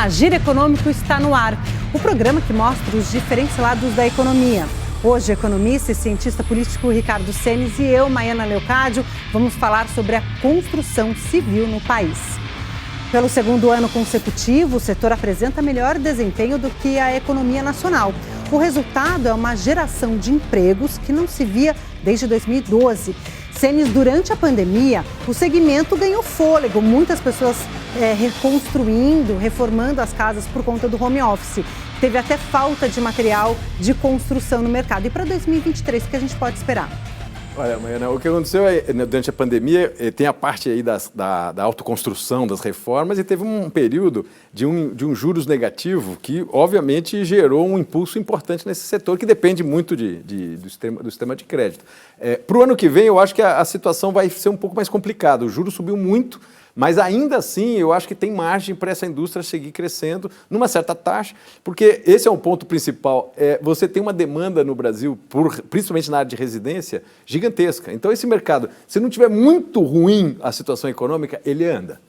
Giro Econômico está no ar, o programa que mostra os diferentes lados da economia. Hoje, o economista e cientista político Ricardo Senes e eu, Maiana Leocádio, vamos falar sobre a construção civil no país. Pelo segundo ano consecutivo, o setor apresenta melhor desempenho do que a economia nacional. O resultado é uma geração de empregos que não se via desde 2012. Senes, durante a pandemia, o segmento ganhou fôlego. Muitas pessoas reconstruindo, reformando as casas por conta do home office. Teve até falta de material de construção no mercado. E para 2023, o que a gente pode esperar? Olha, Maiana, o que aconteceu durante a pandemia, tem a parte aí da autoconstrução, das reformas, e teve um período de um juros negativo que, obviamente, gerou um impulso importante nesse setor, que depende muito do sistema de crédito. Para o ano que vem, eu acho que a situação vai ser um pouco mais complicada. O juro subiu muito, mas ainda assim eu acho que tem margem para essa indústria seguir crescendo numa certa taxa, porque esse é um ponto principal. Você tem uma demanda no Brasil, principalmente na área de residência, gigantesca. Então esse mercado, se não tiver muito ruim a situação econômica, ele anda.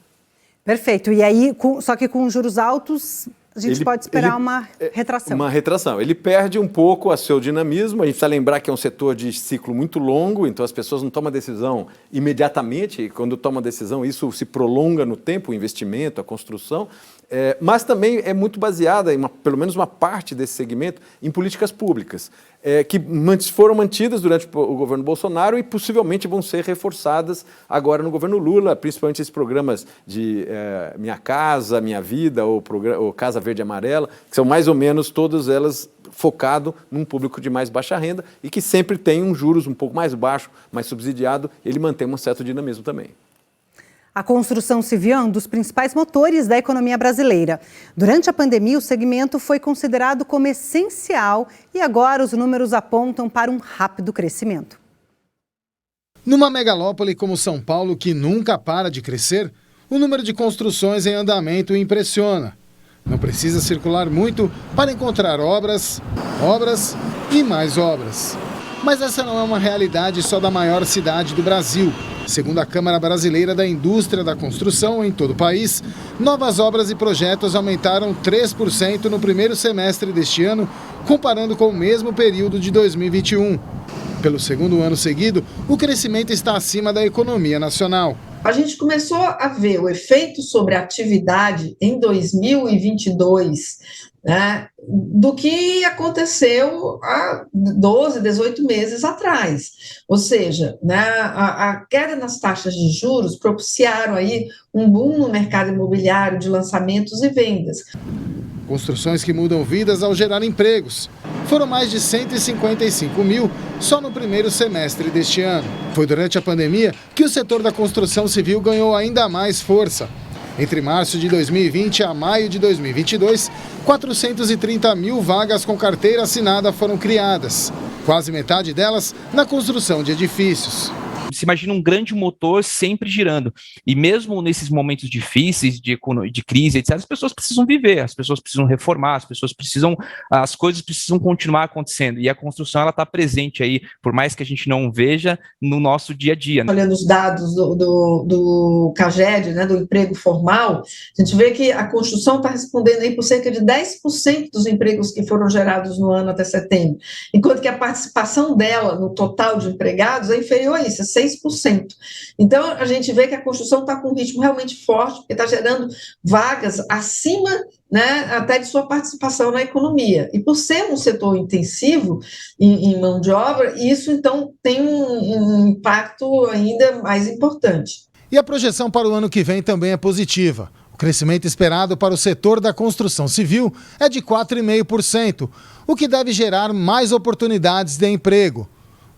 Perfeito. E aí, só que com juros altos, a gente pode esperar uma retração. Uma retração. Ele perde um pouco o seu dinamismo. A gente precisa lembrar que é um setor de ciclo muito longo, então as pessoas não tomam decisão imediatamente. E quando tomam decisão, isso se prolonga no tempo, o investimento, a construção. Mas também é muito baseada, pelo menos uma parte desse segmento, em políticas públicas, que foram mantidas durante o governo Bolsonaro e possivelmente vão ser reforçadas agora no governo Lula, principalmente esses programas de Minha Casa, Minha Vida, ou Casa Verde e Amarela, que são mais ou menos todas elas focado num público de mais baixa renda e que sempre tem um juros um pouco mais baixo, mais subsidiado, ele mantém um certo dinamismo também. A construção civil é um dos principais motores da economia brasileira. Durante a pandemia, o segmento foi considerado como essencial e agora os números apontam para um rápido crescimento. Numa megalópole como São Paulo, que nunca para de crescer, o número de construções em andamento impressiona. Não precisa circular muito para encontrar obras e mais obras. Mas essa não é uma realidade só da maior cidade do Brasil. Segundo a Câmara Brasileira da Indústria da Construção, em todo o país, novas obras e projetos aumentaram 3% no primeiro semestre deste ano, comparando com o mesmo período de 2021. Pelo segundo ano seguido, o crescimento está acima da economia nacional. A gente começou a ver o efeito sobre a atividade em 2022, né, do que aconteceu há 12, 18 meses atrás. Ou seja, né, a queda nas taxas de juros propiciaram aí um boom no mercado imobiliário de lançamentos e vendas. Construções que mudam vidas ao gerar empregos. Foram mais de 155 mil só no primeiro semestre deste ano. Foi durante a pandemia que o setor da construção civil ganhou ainda mais força. Entre março de 2020 a maio de 2022, 430 mil vagas com carteira assinada foram criadas. Quase metade delas na construção de edifícios. Se imagina um grande motor sempre girando. E mesmo nesses momentos difíceis de crise, etc., as pessoas precisam viver, as pessoas precisam reformar, as coisas precisam continuar acontecendo. E a construção, ela está presente aí, por mais que a gente não veja, no nosso dia a dia. Olhando os dados do CAGED, né, do emprego formal, a gente vê que a construção está respondendo aí por cerca de 10% dos empregos que foram gerados no ano até setembro, enquanto que a participação dela no total de empregados é inferior a isso, 6%. Então, a gente vê que a construção está com um ritmo realmente forte, porque está gerando vagas acima, né, até de sua participação na economia. E por ser um setor intensivo em mão de obra, isso, então, tem um impacto ainda mais importante. E a projeção para o ano que vem também é positiva. O crescimento esperado para o setor da construção civil é de 4,5%, o que deve gerar mais oportunidades de emprego.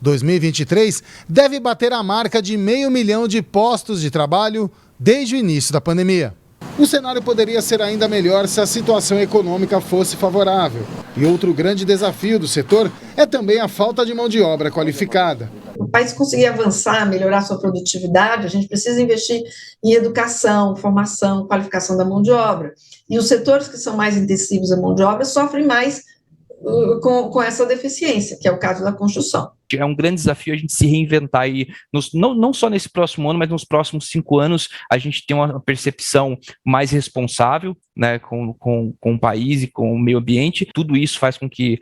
2023 deve bater a marca de 500 mil de postos de trabalho desde o início da pandemia. O cenário poderia ser ainda melhor se a situação econômica fosse favorável. E outro grande desafio do setor é também a falta de mão de obra qualificada. Para o país conseguir avançar, melhorar sua produtividade, a gente precisa investir em educação, formação, qualificação da mão de obra. E os setores que são mais intensivos à mão de obra sofrem mais com essa deficiência, que é o caso da construção. É um grande desafio a gente se reinventar aí, não só nesse próximo ano, mas nos próximos 5 anos, a gente tem uma percepção mais responsável né, com o país e com o meio ambiente. Tudo isso faz com que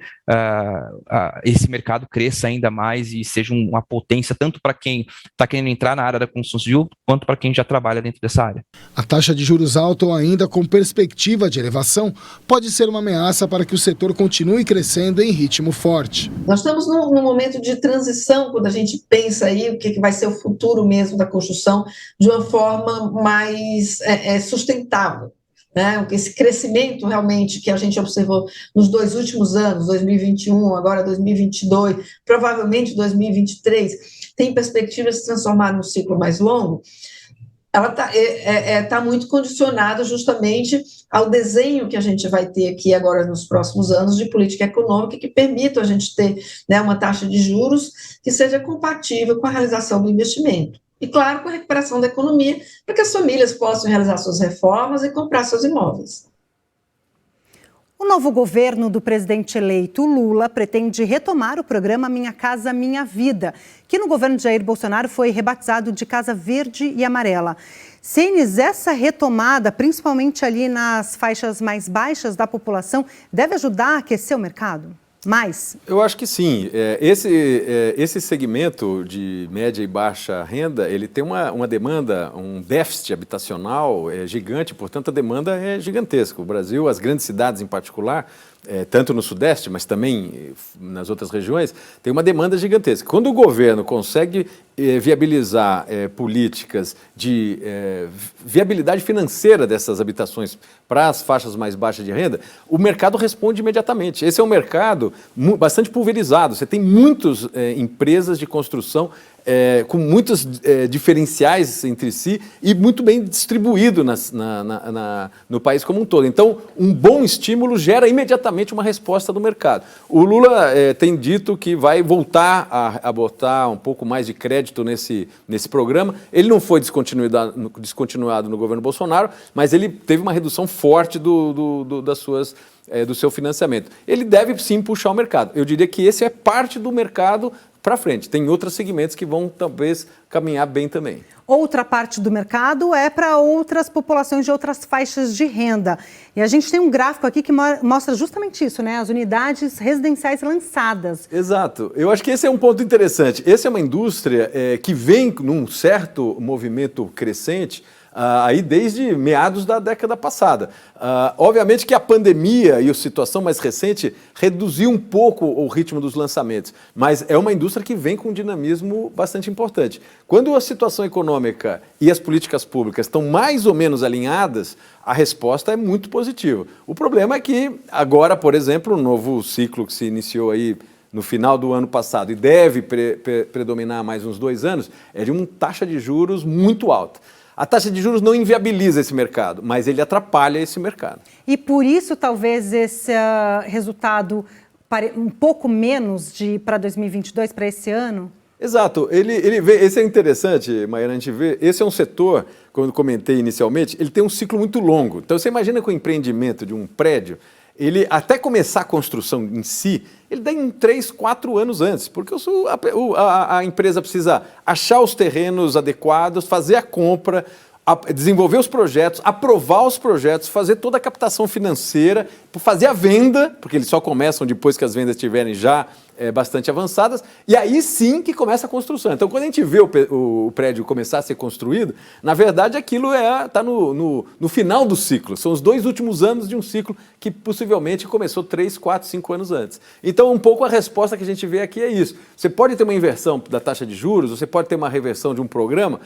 esse mercado cresça ainda mais e seja uma potência tanto para quem está querendo entrar na área da construção civil, quanto para quem já trabalha dentro dessa área. A taxa de juros alta ou ainda com perspectiva de elevação pode ser uma ameaça para que o setor continue crescendo em ritmo forte. Nós estamos num momento de transição, quando a gente pensa aí o que vai ser o futuro mesmo da construção de uma forma mais sustentável. Né? Esse crescimento realmente que a gente observou nos 2 últimos anos, 2021, agora 2022, provavelmente 2023, tem perspectiva de se transformar num ciclo mais longo, ela tá muito condicionada justamente ao desenho que a gente vai ter aqui agora nos próximos anos de política econômica que permita a gente ter, né, uma taxa de juros que seja compatível com a realização do investimento. E, claro, com a recuperação da economia, para que as famílias possam realizar suas reformas e comprar seus imóveis. O novo governo do presidente eleito Lula pretende retomar o programa Minha Casa Minha Vida, que no governo de Jair Bolsonaro foi rebatizado de Casa Verde e Amarela. Cenes, essa retomada, principalmente ali nas faixas mais baixas da população, deve ajudar a aquecer o mercado? Mais? Eu acho que sim. Esse segmento de média e baixa renda, ele tem uma demanda, um déficit habitacional gigante, portanto a demanda é gigantesca. O Brasil, as grandes cidades em particular, tanto no Sudeste, mas também nas outras regiões, tem uma demanda gigantesca. Quando o governo consegue viabilizar políticas de viabilidade financeira dessas habitações para as faixas mais baixas de renda, o mercado responde imediatamente. Esse é um mercado bastante pulverizado. Você tem muitas empresas de construção com muitos diferenciais entre si e muito bem distribuído no país como um todo. Então, um bom estímulo gera imediatamente uma resposta do mercado. O Lula tem dito que vai voltar a botar um pouco mais de crédito nesse programa. Ele não foi descontinuado no governo Bolsonaro, mas ele teve uma redução forte do seu financiamento. Ele deve sim puxar o mercado. Eu diria que esse é parte do mercado para frente. Tem outros segmentos que vão talvez caminhar bem também. Outra parte do mercado é para outras populações de outras faixas de renda. E a gente tem um gráfico aqui que mostra justamente isso, né? As unidades residenciais lançadas. Exato. Eu acho que esse é um ponto interessante. Essa é uma indústria que vem num certo movimento crescente aí desde meados da década passada. Obviamente que a pandemia e a situação mais recente reduziu um pouco o ritmo dos lançamentos, mas é uma indústria que vem com um dinamismo bastante importante. Quando a situação econômica e as políticas públicas estão mais ou menos alinhadas, a resposta é muito positiva. O problema é que agora, por exemplo, o novo ciclo que se iniciou aí no final do ano passado e deve predominar mais uns 2 anos, é de uma taxa de juros muito alta. A taxa de juros não inviabiliza esse mercado, mas ele atrapalha esse mercado. E por isso, talvez, esse resultado um pouco menos para 2022, para esse ano? Exato. Esse é interessante, Maiana, a gente vê. Esse é um setor, como eu comentei inicialmente, ele tem um ciclo muito longo. Então, você imagina que o empreendimento de um prédio, ele até começar a construção em si, ele dá em 3, 4 anos antes, porque a empresa precisa achar os terrenos adequados, fazer a compra, desenvolver os projetos, aprovar os projetos, fazer toda a captação financeira, fazer a venda, porque eles só começam depois que as vendas estiverem já bastante avançadas, e aí sim que começa a construção. Então, quando a gente vê o prédio começar a ser construído, na verdade aquilo está no final do ciclo. São os 2 últimos anos de um ciclo que possivelmente começou 3, 4, 5 anos antes. Então, um pouco a resposta que a gente vê aqui é isso. Você pode ter uma inversão da taxa de juros, você pode ter uma reversão de um programa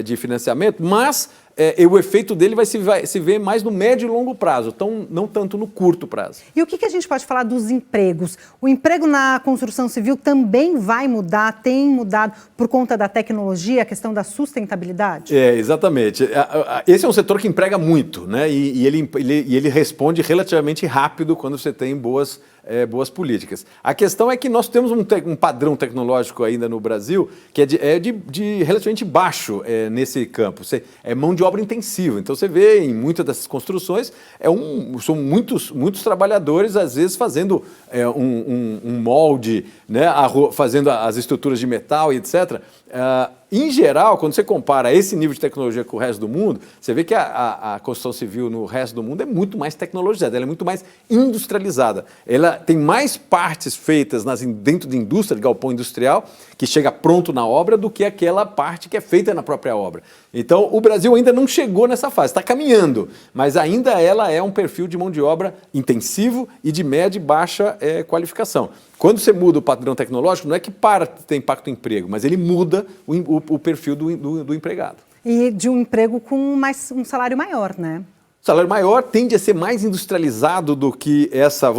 de financiamento, mas o efeito dele vai se ver mais no médio e longo prazo, então não tanto no curto prazo. E o que a gente pode falar dos empregos? O emprego na construção civil também vai mudar, tem mudado por conta da tecnologia, a questão da sustentabilidade? Exatamente. Esse é um setor que emprega muito, né? E ele responde relativamente rápido quando você tem boas políticas. A questão é que nós temos um padrão tecnológico ainda no Brasil que é de relativamente baixo nesse campo. É mão de obra intensiva. Então você vê em muitas dessas construções, são muitos trabalhadores, às vezes, fazendo um molde, né, fazendo as estruturas de metal e etc. Em geral, quando você compara esse nível de tecnologia com o resto do mundo, você vê que a construção civil no resto do mundo é muito mais tecnologizada, ela é muito mais industrializada. Ela tem mais partes feitas dentro de indústria, de galpão industrial, que chega pronto na obra, do que aquela parte que é feita na própria obra. Então, o Brasil ainda não chegou nessa fase, está caminhando, mas ainda ela é um perfil de mão de obra intensivo e de média e baixa qualificação. Quando você muda o padrão tecnológico, não é que para de ter impacto no emprego, mas ele muda o perfil do empregado. E de um emprego com um salário maior, né? O salário maior tende a ser mais industrializado do que essa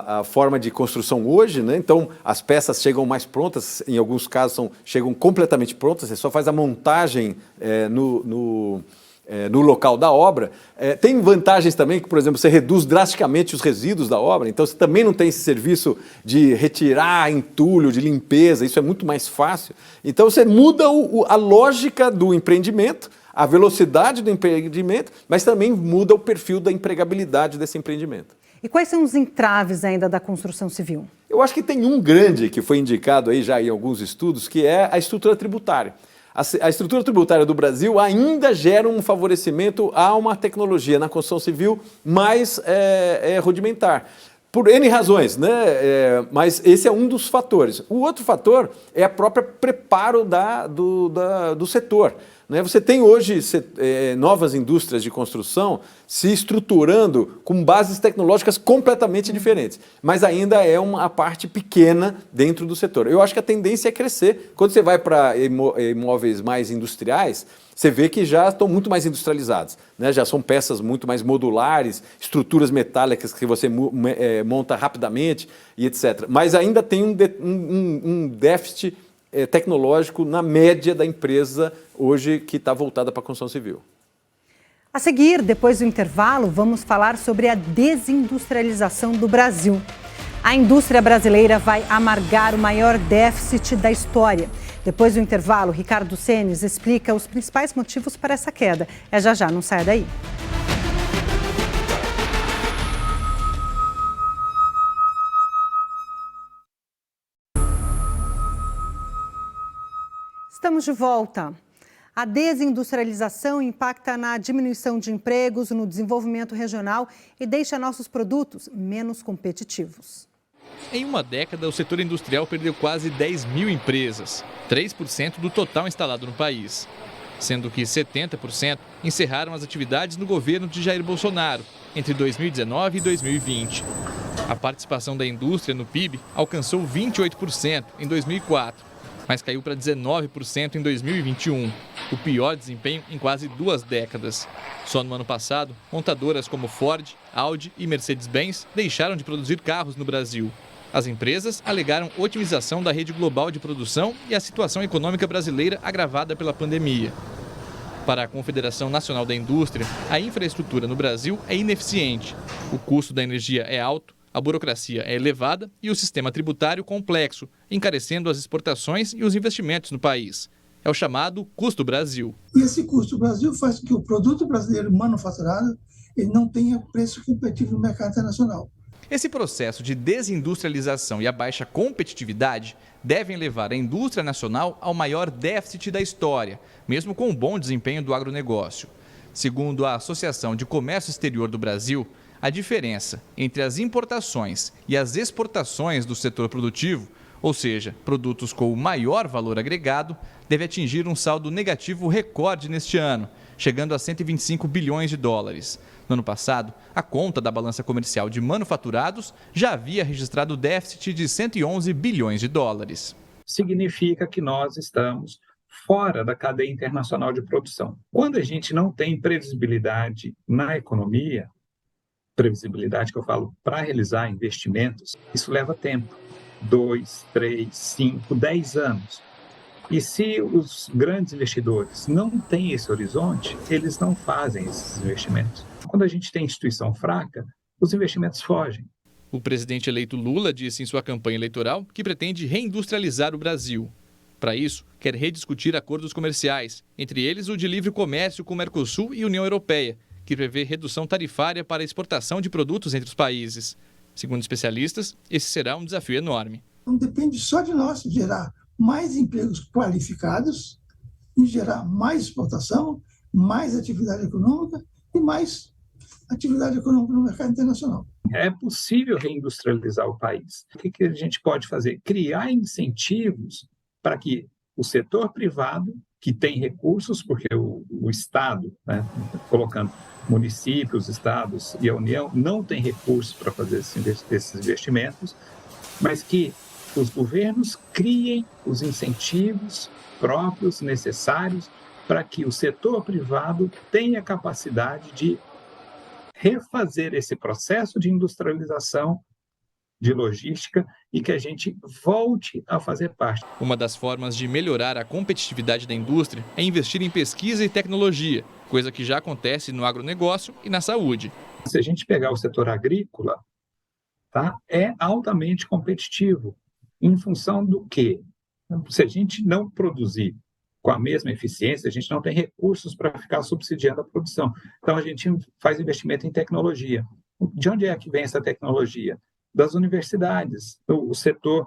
a forma de construção hoje, né? Então, as peças chegam mais prontas, em alguns casos chegam completamente prontas, você só faz a montagem no local da obra. Tem vantagens também que, por exemplo, você reduz drasticamente os resíduos da obra, então você também não tem esse serviço de retirar entulho, de limpeza, isso é muito mais fácil. Então você muda a lógica do empreendimento, a velocidade do empreendimento, mas também muda o perfil da empregabilidade desse empreendimento. E quais são os entraves ainda da construção civil? Eu acho que tem um grande que foi indicado aí já em alguns estudos, que é a estrutura tributária. A estrutura tributária do Brasil ainda gera um favorecimento a uma tecnologia na construção civil mais rudimentar. Por N razões, né? Mas esse é um dos fatores. O outro fator é a própria preparo do setor. Né? Você tem hoje novas indústrias de construção se estruturando com bases tecnológicas completamente diferentes, mas ainda é uma parte pequena dentro do setor. Eu acho que a tendência é crescer. Quando você vai para imóveis mais industriais, você vê que já estão muito mais industrializados, né? Já são peças muito mais modulares, estruturas metálicas que você monta rapidamente e etc. Mas ainda tem um déficit tecnológico na média da empresa hoje que está voltada para a construção civil. A seguir, depois do intervalo, vamos falar sobre a desindustrialização do Brasil. A indústria brasileira vai amargar o maior déficit da história. Depois do intervalo, Ricardo Senes explica os principais motivos para essa queda. É já, não saia daí. Estamos de volta. A desindustrialização impacta na diminuição de empregos, no desenvolvimento regional e deixa nossos produtos menos competitivos. Em uma década, o setor industrial perdeu quase 10 mil empresas, 3% do total instalado no país. Sendo que 70% encerraram as atividades no governo de Jair Bolsonaro, entre 2019 e 2020. A participação da indústria no PIB alcançou 28% em 2004. Mas caiu para 19% em 2021, o pior desempenho em quase 2 décadas. Só no ano passado, montadoras como Ford, Audi e Mercedes-Benz deixaram de produzir carros no Brasil. As empresas alegaram otimização da rede global de produção e a situação econômica brasileira agravada pela pandemia. Para a Confederação Nacional da Indústria, a infraestrutura no Brasil é ineficiente. O custo da energia é alto, a burocracia é elevada e o sistema tributário complexo, encarecendo as exportações e os investimentos no país. É o chamado custo Brasil. E esse custo Brasil faz com que o produto brasileiro manufaturado ele não tenha preço competitivo no mercado internacional. Esse processo de desindustrialização e a baixa competitividade devem levar a indústria nacional ao maior déficit da história, mesmo com o bom desempenho do agronegócio. Segundo a Associação de Comércio Exterior do Brasil, a diferença entre as importações e as exportações do setor produtivo, ou seja, produtos com o maior valor agregado, deve atingir um saldo negativo recorde neste ano, chegando a 125 bilhões de dólares. No ano passado, a conta da balança comercial de manufaturados já havia registrado déficit de 111 bilhões de dólares. Significa que nós estamos fora da cadeia internacional de produção. Quando a gente não tem previsibilidade na economia, previsibilidade que eu falo para realizar investimentos, isso leva tempo, 2, 3, 5, 10 anos. E se os grandes investidores não têm esse horizonte, eles não fazem esses investimentos. Quando a gente tem instituição fraca, os investimentos fogem. O presidente eleito Lula disse em sua campanha eleitoral que pretende reindustrializar o Brasil. Para isso, quer rediscutir acordos comerciais, entre eles o de livre comércio com o Mercosul e União Europeia, que prevê redução tarifária para a exportação de produtos entre os países. Segundo especialistas, esse será um desafio enorme. Não depende só de nós gerar mais empregos qualificados e gerar mais exportação, mais atividade econômica e mais atividade econômica no mercado internacional. É possível reindustrializar o país. O que a gente pode fazer? Criar incentivos para que o setor privado, que tem recursos, porque o Estado, né, colocando municípios, estados e a União, não tem recursos para fazer esses investimentos, mas que os governos criem os incentivos próprios necessários para que o setor privado tenha capacidade de refazer esse processo de industrialização, de logística, e que a gente volte a fazer parte. Uma das formas de melhorar a competitividade da indústria é investir em pesquisa e tecnologia, coisa que já acontece no agronegócio e na saúde. Se a gente pegar o setor agrícola, tá, é altamente competitivo. Em função do quê? Se a gente não produzir com a mesma eficiência, a gente não tem recursos para ficar subsidiando a produção. Então, a gente faz investimento em tecnologia. De onde é que vem essa tecnologia? Das universidades, o setor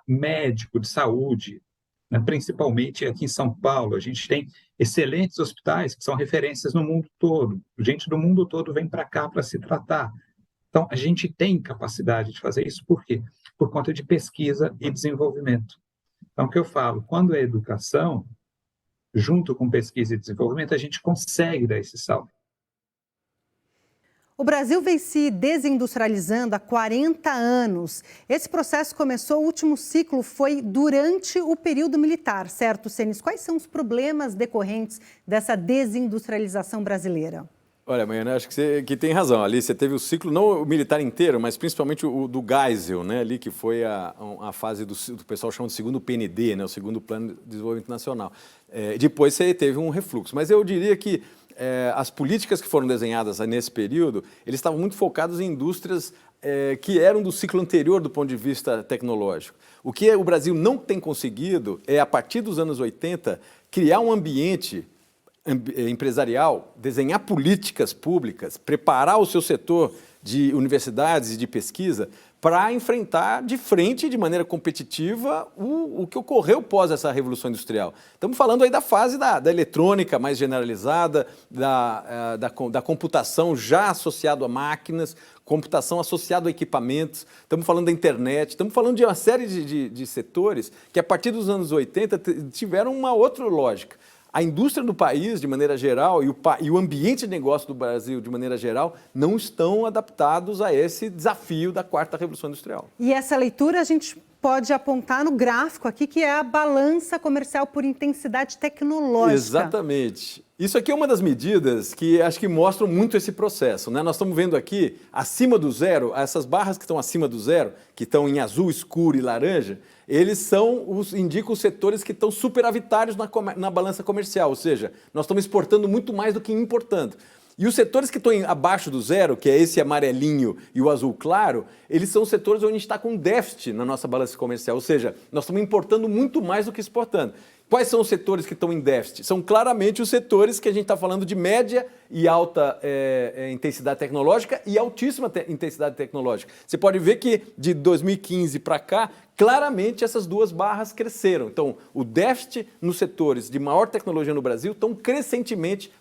médico de saúde, né? Principalmente aqui em São Paulo, a gente tem excelentes hospitais que são referências no mundo todo. Gente do mundo todo vem para cá para se tratar. Então, a gente tem capacidade de fazer isso, por quê? Por conta de pesquisa e desenvolvimento. Então, o que eu falo, quando é educação, junto com pesquisa e desenvolvimento, a gente consegue dar esse salto. O Brasil vem se desindustrializando há 40 anos. Esse processo começou, o último ciclo foi durante o período militar, certo, Cenis? Quais são os problemas decorrentes dessa desindustrialização brasileira? Olha, Maiana, acho que você tem razão. Ali você teve o ciclo, não o militar inteiro, mas principalmente o do Geisel, né? Ali que foi a fase do pessoal chama de segundo PND, né? O segundo Plano de Desenvolvimento Nacional. Depois você teve um refluxo. Mas eu diria que as políticas que foram desenhadas nesse período, eles estavam muito focados em indústrias que eram do ciclo anterior do ponto de vista tecnológico. O que o Brasil não tem conseguido é, a partir dos anos 80, criar um ambiente empresarial, desenhar políticas públicas, preparar o seu setor de universidades e de pesquisa para enfrentar de frente, de maneira competitiva, o que ocorreu pós essa Revolução Industrial. Estamos falando aí da fase da eletrônica mais generalizada, da computação já associado a máquinas, computação associada a equipamentos, estamos falando da internet, estamos falando de uma série de setores que, a partir dos anos 80, tiveram uma outra lógica. A indústria do país, de maneira geral, e o ambiente de negócio do Brasil, de maneira geral, não estão adaptados a esse desafio da quarta Revolução Industrial. E essa leitura a gente pode apontar no gráfico aqui, que é a balança comercial por intensidade tecnológica. Exatamente. Isso aqui é uma das medidas que acho que mostram muito esse processo, né? Nós estamos vendo aqui, acima do zero, essas barras que estão acima do zero, que estão em azul escuro e laranja, eles indicam os setores que estão superavitários na balança comercial, ou seja, nós estamos exportando muito mais do que importando. E os setores que estão abaixo do zero, que é esse amarelinho e o azul claro, eles são os setores onde a gente está com déficit na nossa balança comercial, ou seja, nós estamos importando muito mais do que exportando. Quais são os setores que estão em déficit? São claramente os setores que a gente está falando de média e alta intensidade tecnológica e altíssima intensidade tecnológica. Você pode ver que de 2015 para cá, claramente essas duas barras cresceram. Então, o déficit nos setores de maior tecnologia no Brasil estão crescentemente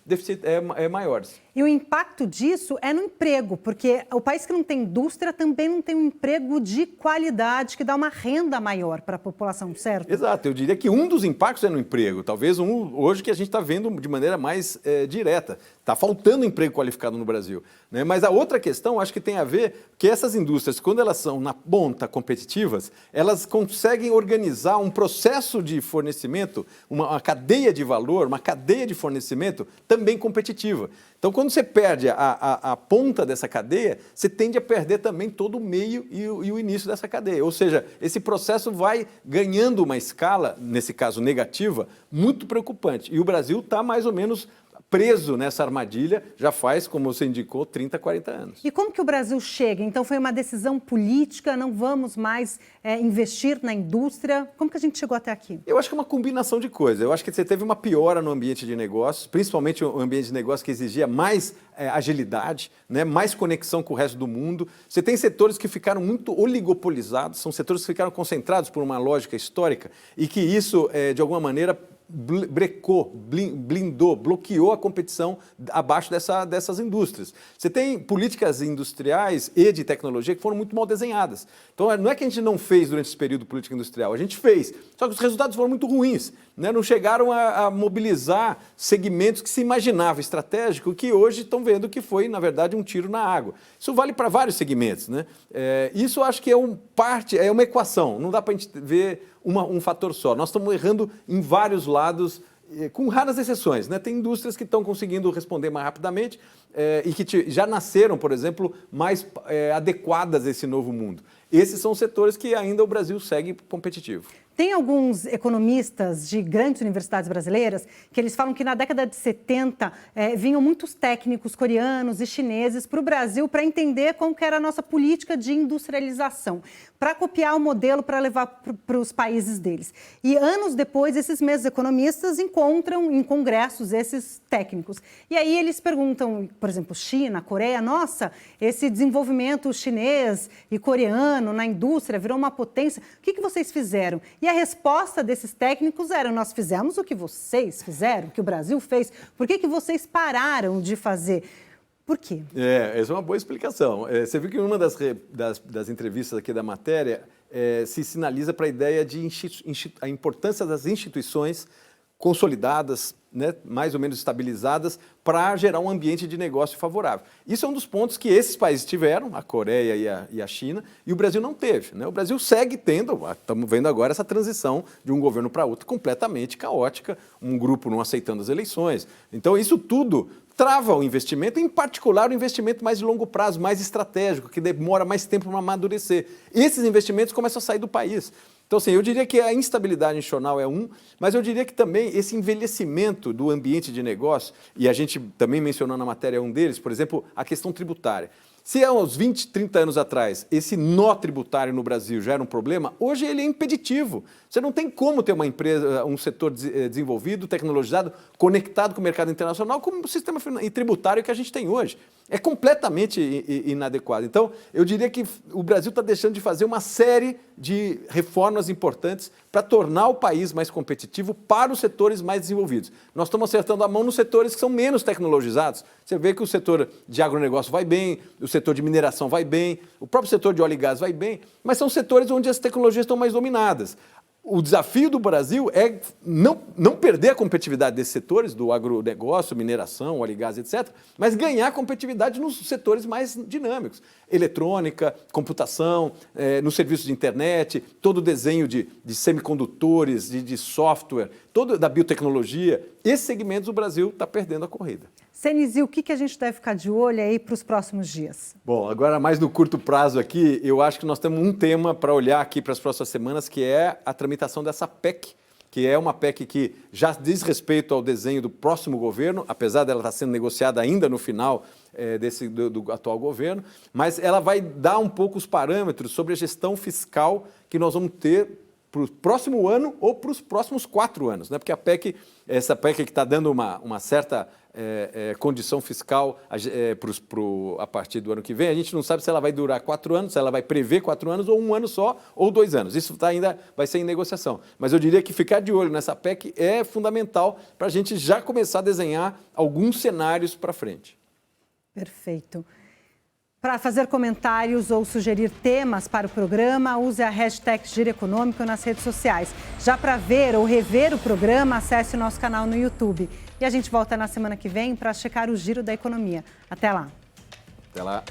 maiores. E o impacto disso é no emprego, porque o país que não tem indústria também não tem um emprego de qualidade que dá uma renda maior para a população, certo? Exato, eu diria que um dos impactos é no emprego, talvez hoje que a gente está vendo de maneira mais direta. Está faltando emprego qualificado no Brasil, né? Mas a outra questão, acho que tem a ver que essas indústrias, quando elas são na ponta competitivas, elas conseguem organizar um processo de fornecimento, uma cadeia de valor, uma cadeia de fornecimento também competitiva. Então, quando você perde a ponta dessa cadeia, você tende a perder também todo o meio e o início dessa cadeia. Ou seja, esse processo vai ganhando uma escala, nesse caso negativa, muito preocupante. E o Brasil está mais ou menos preso nessa armadilha já faz, como você indicou, 30, 40 anos. E como que o Brasil chega? Então foi uma decisão política, não vamos mais investir na indústria. Como que a gente chegou até aqui? Eu acho que é uma combinação de coisas. Eu acho que você teve uma piora no ambiente de negócios, principalmente o ambiente de negócios que exigia mais agilidade, né, mais conexão com o resto do mundo. Você tem setores que ficaram muito oligopolizados, são setores que ficaram concentrados por uma lógica histórica e que isso, de alguma maneira, bloqueou a competição abaixo dessas indústrias. Você tem políticas industriais e de tecnologia que foram muito mal desenhadas. Então, não é que a gente não fez durante esse período política industrial, a gente fez, só que os resultados foram muito ruins, né? Não chegaram a mobilizar segmentos que se imaginava estratégico, que hoje estão vendo que foi, na verdade, um tiro na água. Isso vale para vários segmentos, né? Isso eu acho que é uma equação, não dá para a gente ver um fator só. Nós estamos errando em vários lados, com raras exceções, né? Tem indústrias que estão conseguindo responder mais rapidamente e que já nasceram, por exemplo, mais adequadas a esse novo mundo. Esses são os setores que ainda o Brasil segue competitivo. Tem alguns economistas de grandes universidades brasileiras que eles falam que na década de 70 vinham muitos técnicos coreanos e chineses para o Brasil para entender como que era a nossa política de industrialização, para copiar o modelo para levar para os países deles. E anos depois, esses mesmos economistas encontram em congressos esses técnicos. E aí eles perguntam, por exemplo, China, Coreia, nossa, esse desenvolvimento chinês e coreano na indústria virou uma potência, o que vocês fizeram? E a resposta desses técnicos era, nós fizemos o que vocês fizeram, o que o Brasil fez, por que vocês pararam de fazer? Por quê? Essa é uma boa explicação. Você viu que em uma das entrevistas aqui da matéria se sinaliza para a ideia de a importância das instituições consolidadas, né, mais ou menos estabilizadas, para gerar um ambiente de negócio favorável. Isso é um dos pontos que esses países tiveram, a Coreia e a China, e o Brasil não teve, né? O Brasil segue tendo, estamos vendo agora essa transição de um governo para outro completamente caótica, um grupo não aceitando as eleições. Então, isso tudo trava o investimento, em particular o investimento mais de longo prazo, mais estratégico, que demora mais tempo para amadurecer. Esses investimentos começam a sair do país. Então, assim, eu diria que a instabilidade institucional é mas eu diria que também esse envelhecimento do ambiente de negócio, e a gente também mencionou na matéria um deles, por exemplo, a questão tributária. Se há uns 20, 30 anos atrás esse nó tributário no Brasil já era um problema, hoje ele é impeditivo. Você não tem como ter uma empresa, um setor desenvolvido, tecnologizado, conectado com o mercado internacional como o sistema tributário que a gente tem hoje. É completamente inadequado. Então, eu diria que o Brasil está deixando de fazer uma série de reformas importantes para tornar o país mais competitivo para os setores mais desenvolvidos. Nós estamos acertando a mão nos setores que são menos tecnologizados. Você vê que o setor de agronegócio vai bem, o setor de mineração vai bem, o próprio setor de óleo e gás vai bem, mas são setores onde as tecnologias estão mais dominadas. O desafio do Brasil é não perder a competitividade desses setores, do agronegócio, mineração, óleo e gás, etc., mas ganhar competitividade nos setores mais dinâmicos. Eletrônica, computação, nos serviços de internet, todo o desenho de semicondutores, de software, todo da biotecnologia. Esses segmentos o Brasil está perdendo a corrida. Cenis, e o que a gente deve ficar de olho aí para os próximos dias? Bom, agora mais no curto prazo aqui, eu acho que nós temos um tema para olhar aqui para as próximas semanas, que é a tramitação dessa PEC, que é uma PEC que já diz respeito ao desenho do próximo governo, apesar dela estar sendo negociada ainda no final do atual governo, mas ela vai dar um pouco os parâmetros sobre a gestão fiscal que nós vamos ter para o próximo ano ou para os próximos 4 anos, né? Porque essa PEC que está dando uma certa condição fiscal a partir do ano que vem, a gente não sabe se ela vai durar 4 anos, se ela vai prever 4 anos ou 1 ano só ou 2 anos. Isso ainda vai ser em negociação. Mas eu diria que ficar de olho nessa PEC é fundamental para a gente já começar a desenhar alguns cenários para frente. Perfeito. Para fazer comentários ou sugerir temas para o programa, use a hashtag Giro Econômico nas redes sociais. Já para ver ou rever o programa, acesse o nosso canal no YouTube. E a gente volta na semana que vem para checar o Giro da Economia. Até lá. Até lá.